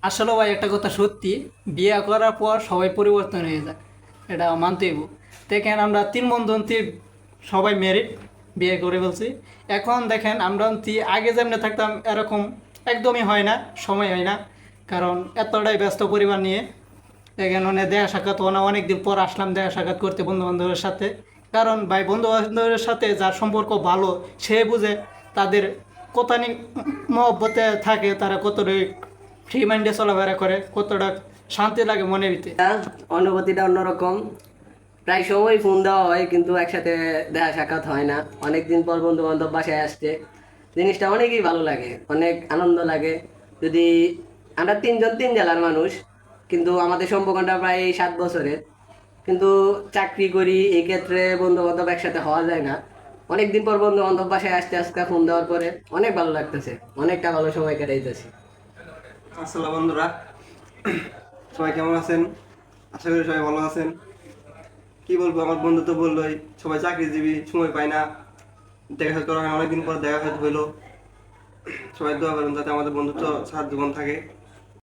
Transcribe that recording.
আসলে ভাই একটা কথা সত্যি, বিয়ে করার পর সবাই পরিবর্তন হয়ে যায়, এটা মানতেই হইব। দেখেন আমরা তিন বন্ধু সবাই মেরিড, বিয়ে করে ফেলছি। এখন দেখেন আমরা আগে যেমনি থাকতাম এরকম একদমই হয় না, সময় হয় না। কারণ এতটাই ব্যস্ত পরিবার নিয়ে দেখেন মানে দেখা সাক্ষাৎ হয় না, অনেকদিন পর আসলাম দেখা সাক্ষাৎ করতে বন্ধু বান্ধবের সাথে। কারণ ভাই বন্ধু বান্ধবের সাথে যার সম্পর্ক ভালো সে বুঝে তাদের কত মহব্বতে থাকে, তারা কতটা ফ্রি মাইন্ডে চলাফেরা করে, কতটা শান্তি লাগে মনের ভিতরে। অনুভূতিটা অন্যরকম। প্রায় সময় ফোন দেওয়া হয় কিন্তু একসাথে দেখা সাক্ষাৎ হয় না। অনেকদিন পর বন্ধু বান্ধব বাসায় আসছে, জিনিসটা অনেকই ভালো লাগে, অনেক আনন্দ লাগে। যদি আমরা তিনজন তিন জেলার মানুষ, কিন্তু আমাদের সম্পর্কটা প্রায় 7 বছরের, কিন্তু চাকরি করি, এই ক্ষেত্রে বন্ধু বান্ধব একসাথে হওয়া যায় না। অনেকদিন পর বন্ধু বান্ধব বাসায় আসতে আজকে ফোন দেওয়ার পরে অনেক ভালো লাগতেছে, অনেকটা ভালো সময় কাটাইতেছি। আসসালাম বন্ধুরা, সবাই কেমন আছেন? আশা করি সবাই ভালো আছেন। কি বলবো, আমার বন্ধু তো বললোই সবাই চাকরিজীবী, সময় পায় না, দেখা সাক্ষাৎ করা হয় না, অনেকদিন পর দেখা সাক্ষাৎ হইলো। সবাই দোয়া করেন যাতে আমাদের বন্ধুত্ব সারা জীবন থাকে।